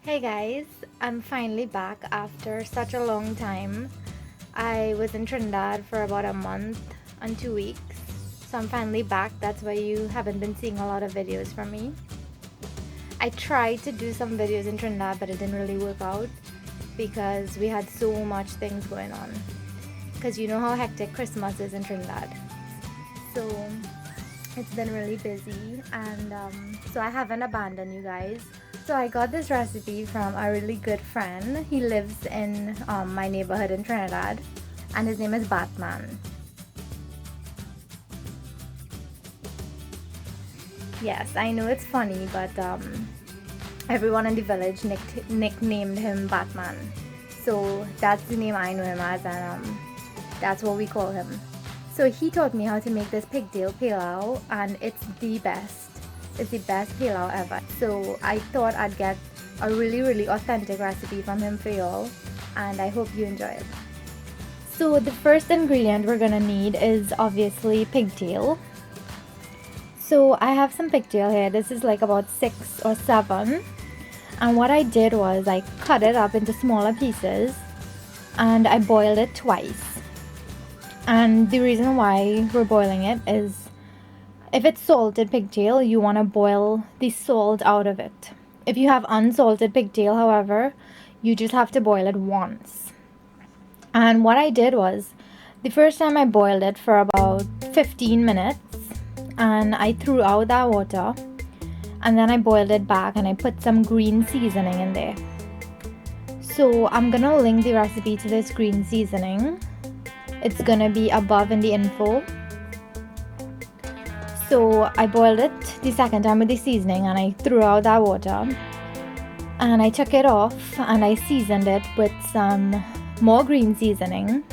Hey guys, I'm finally back after such a long time. I was in Trinidad for about a month and 2 weeks, so I'm finally back. That's why you haven't been seeing a lot of videos from me. I tried to do some videos in Trinidad, but it didn't really work out because we had so much things going on. Because you know how hectic Christmas is in Trinidad. So it's been really busy, and so I haven't abandoned you guys. So I got this recipe from a really good friend. He lives in my neighborhood in Trinidad, and his name is Batman. Yes, I know it's funny, but everyone in the village nicknamed him Batman. So that's the name I know him as, and that's what we call him. So he taught me how to make this pigtail Pelau, and it's the best. It's the best Pelau ever. So I thought I'd get a really authentic recipe from him for y'all, and I hope you enjoy it. So the first ingredient we're gonna need is obviously pigtail. So I have some pigtail here. This is like about 6 or 7. And what I did was I cut it up into smaller pieces and I boiled it twice. And the reason why we're boiling it is if it's salted pigtail, you want to boil the salt out of it. If you have unsalted pigtail, however, you just have to boil it once. And what I did was the first time I boiled it for about 15 minutes and I threw out that water, and then I boiled it back and I put some green seasoning in there. So I'm gonna link the recipe to this green seasoning. It's gonna be above in the info. So I boiled it the second time with the seasoning and I threw out that water and I took it off and I seasoned it with some more green seasoning.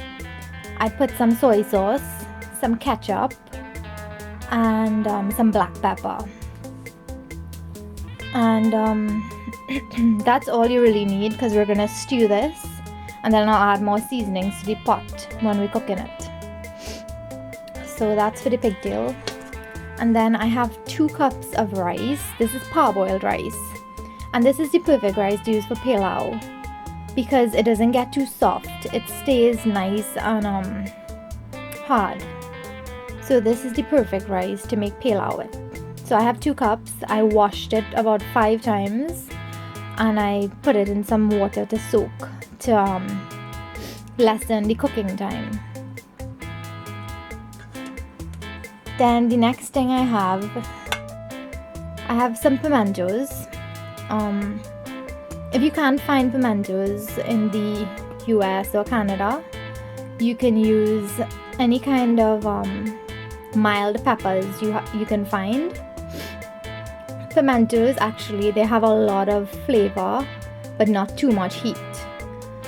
I put some soy sauce, some ketchup, and some black pepper. And that's all you really need, because we're gonna stew this and then I'll add more seasonings to the pot when we're cooking it. So that's for the pigtail. And then I have 2 cups of rice. This is parboiled rice, and this is the perfect rice to use for pilau because it doesn't get too soft. It stays nice and hard. So this is the perfect rice to make pilau with. So I have 2 cups. I washed it about 5 times and I put it in some water to soak to lessen the cooking time. Then the next thing I have some pimentos. If you can't find pimentos in the US or Canada, you can use any kind of mild peppers you can find. Pimentos, actually, they have a lot of flavor but not too much heat.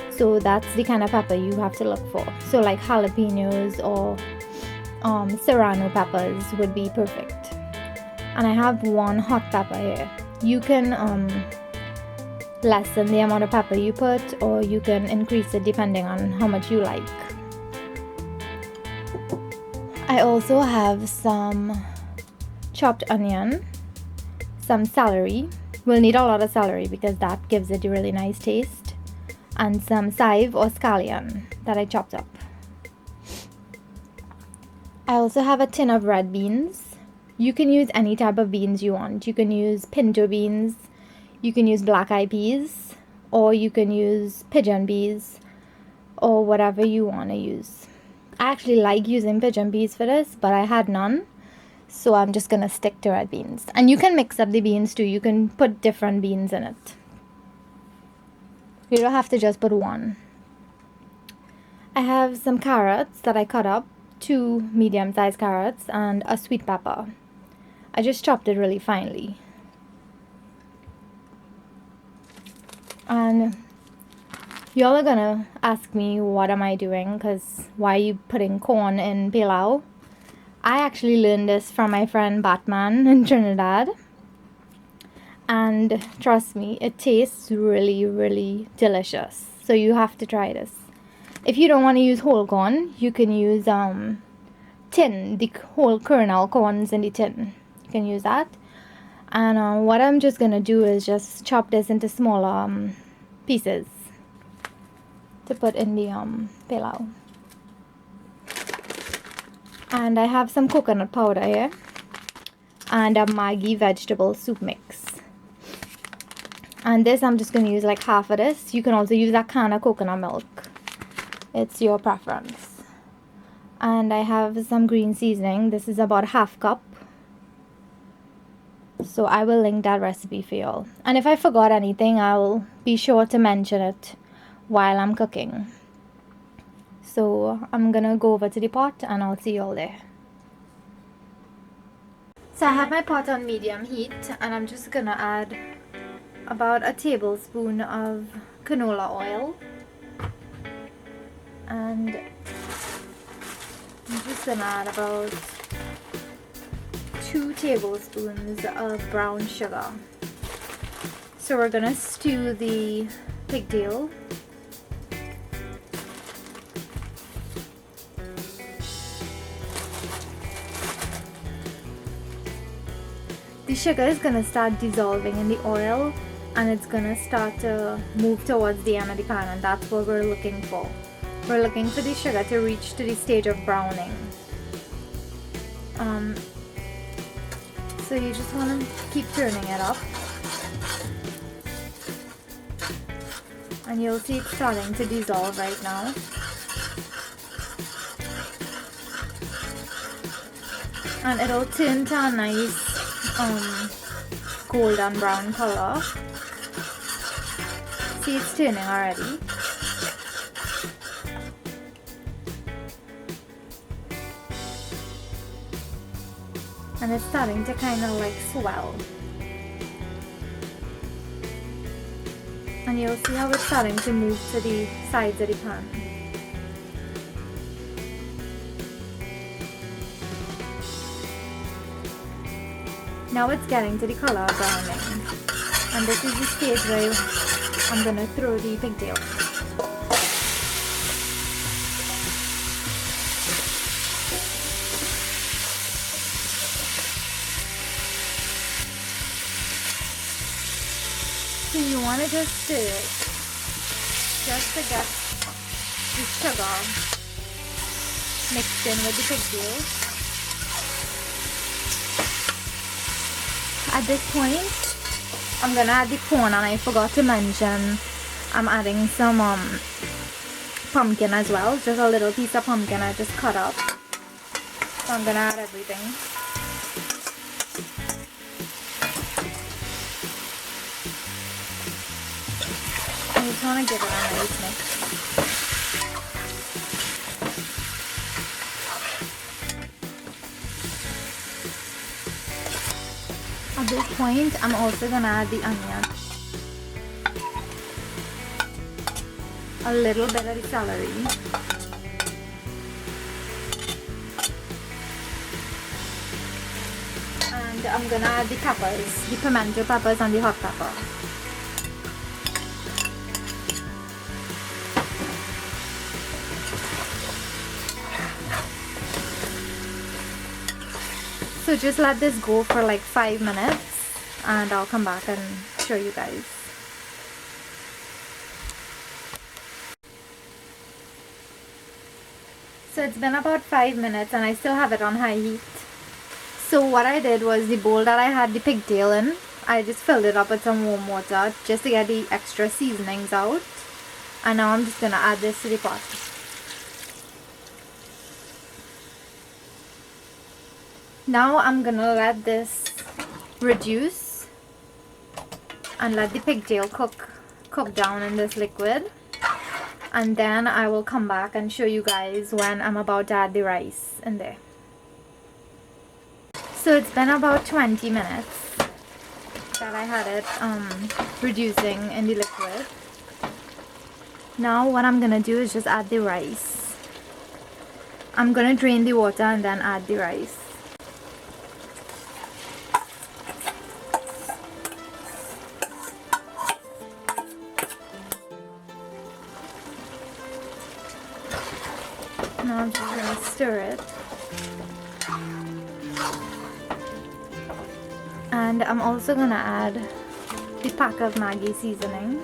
So that's the kind of pepper you have to look for. So like jalapenos or serrano peppers would be perfect. And I have 1 hot pepper here. You can lessen the amount of pepper you put, or you can increase it depending on how much you like. I also have some chopped onion, some celery. We'll need a lot of celery because that gives it a really nice taste, and some chive or scallion that I chopped up. I also have a tin of red beans. You can use any type of beans you want. You can use pinto beans, you can use black eyed peas, or you can use pigeon peas, or whatever you want to use. I actually like using pigeon peas for this, but I had none, so I'm just gonna stick to red beans. And you can mix up the beans too. You can put different beans in it. You don't have to just put one. I have some carrots that I cut up, 2 medium-sized carrots, and a sweet pepper. I just chopped it really finely. And y'all are gonna ask me, what am I doing? Because why are you putting corn in pilau? I actually learned this from my friend Batman in Trinidad. And trust me, it tastes really delicious. So you have to try this. If you don't want to use whole corn, you can use tin, the whole kernel corns in the tin. You can use that. And what I'm just gonna do is just chop this into smaller pieces to put in the pilau. And I have some coconut powder here and a Maggi Vegetable Soup mix. And this I'm just gonna use like half of this. You can also use that can of coconut milk. It's your preference. And I have some green seasoning. This is about ½ cup. So I will link that recipe for y'all. And if I forgot anything, I'll be sure to mention it while I'm cooking. So I'm gonna go over to the pot and I'll see y'all there. So I have my pot on medium heat and I'm just gonna add about a tablespoon of canola oil. And I'm just gonna add about 2 tablespoons of brown sugar. So we're gonna stew the pigtail. The sugar is gonna start dissolving in the oil and it's gonna start to move towards the end of the pan, and that's what we're looking for. We're looking for the sugar to reach to the stage of browning. So you just want to keep turning it up, and you'll see it's starting to dissolve right now. And it'll turn to a nice golden brown color. See, it's turning already. And it's starting to kind of like swell. And you'll see how it's starting to move to the sides of the pan. Now it's getting to the color of browning. And this is the stage where I'm going to throw the pigtail. So you want to just stir it, just to get the sugar mixed in with the pigtail. At this point, I'm gonna add the corn, and I forgot to mention I'm adding some pumpkin as well, just a little piece of pumpkin I just cut up. So I'm gonna add everything. I just want to give it a nice mix. At this point, I'm also going to add the onion. A little bit of the celery. And I'm going to add the peppers, the pimento peppers and the hot pepper. So just let this go for like 5 minutes and I'll come back and show you guys. So it's been about 5 minutes and I still have it on high heat. So what I did was the bowl that I had the pigtail in, I just filled it up with some warm water just to get the extra seasonings out. And now I'm just going to add this to the pot. Now I'm gonna let this reduce and let the pigtail cook down in this liquid, and then I will come back and show you guys when I'm about to add the rice in there. So it's been about 20 minutes that I had it reducing in the liquid. Now what I'm gonna do is just add the rice. I'm gonna drain the water and then add the rice. Now I'm just going to stir it. And I'm also gonna add the pack of Maggi seasoning.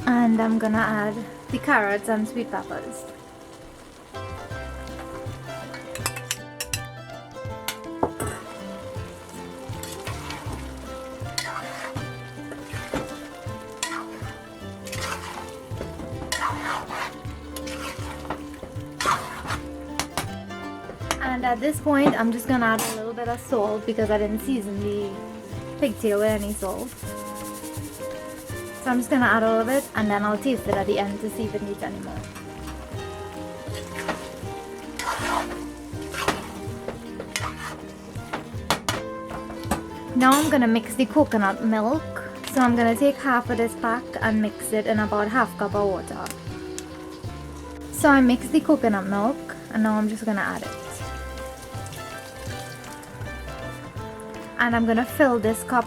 And I'm gonna add the carrots and sweet peppers. And at this point, I'm just gonna add a little bit of salt because I didn't season the pigtail with any salt. So I'm just gonna add a little bit and then I'll taste it at the end to see if it needs any more. Now I'm gonna mix the coconut milk. So I'm gonna take half of this pack and mix it in about half cup of water. So I mixed the coconut milk and now I'm just gonna add it. And I'm gonna fill this cup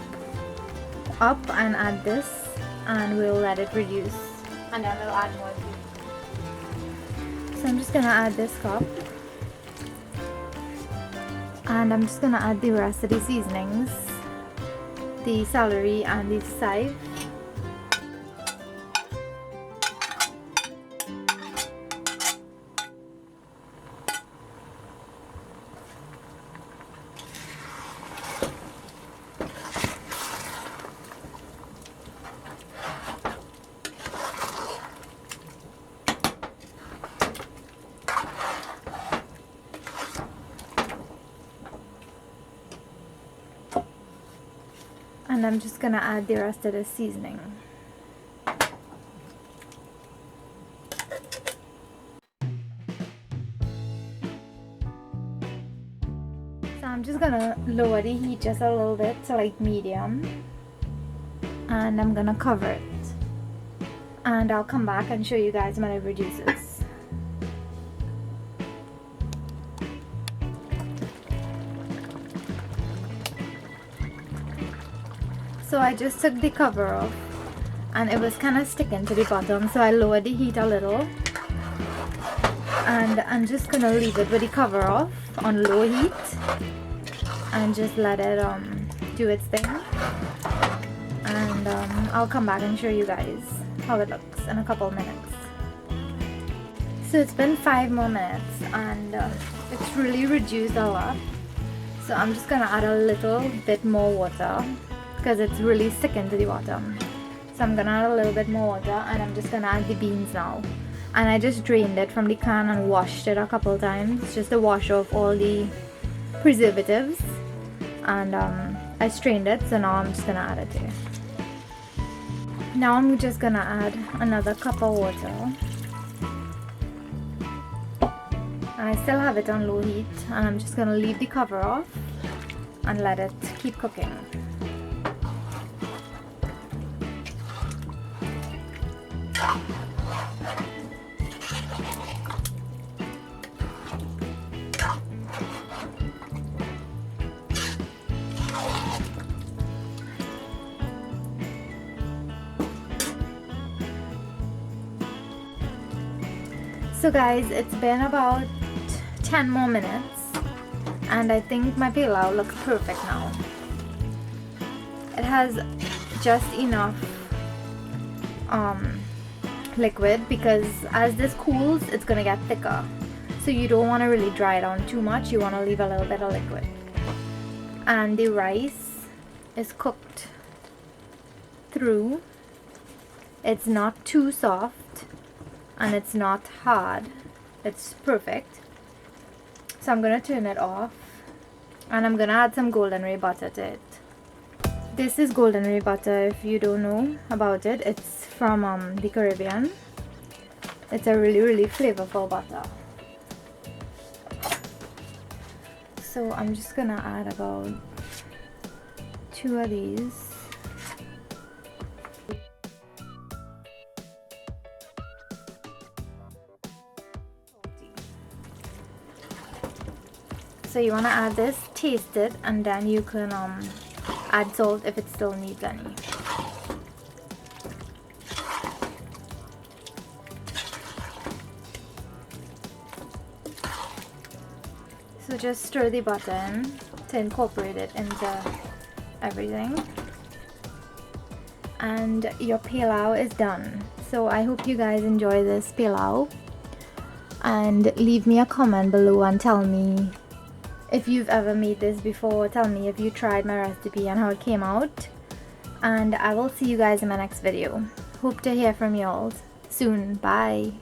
up and add this, and we'll let it reduce, and then we'll add more tea. So I'm just gonna add this cup, and I'm just gonna add the rest of the seasonings, the celery and the chive. And I'm just gonna add the rest of the seasoning. So I'm just gonna lower the heat just a little bit to like medium, and I'm gonna cover it, and I'll come back and show you guys when it reduces. So I just took the cover off and it was kind of sticking to the bottom, so I lowered the heat a little, and I'm just gonna leave it with the cover off on low heat and just let it do its thing, and I'll come back and show you guys how it looks in a couple minutes. So it's been 5 more minutes and it's really reduced a lot, so I'm just gonna add a little bit more water because it's really sticking to the bottom. So I'm gonna add a little bit more water, and I'm just gonna add the beans now. And I just drained it from the can and washed it a couple times just to wash off all the preservatives, and I strained it, so now I'm just gonna add it here. Now I'm just gonna add another cup of water, and I still have it on low heat, and I'm just gonna leave the cover off and let it keep cooking. So guys, it's been about 10 more minutes and I think my pilau looks perfect now. It has just enough liquid because as this cools it's gonna get thicker, so you don't want to really dry it on too much. You want to leave a little bit of liquid. And the rice is cooked through. It's not too soft and it's not hard. It's perfect. So I'm gonna turn it off and I'm gonna add some golden ray butter to it. This is golden ray butter. If you don't know about it, it's from the Caribbean. It's a really flavorful butter. So I'm just gonna add about 2 of these. So you want to add this, taste it, and then you can add salt if it still needs any. So just stir the butter in to incorporate it into everything. And your pilau is done. So I hope you guys enjoy this pilau, and leave me a comment below and tell me if you've ever made this before. Tell me if you tried my recipe and how it came out, and I will see you guys in my next video. Hope to hear from y'all soon. Bye.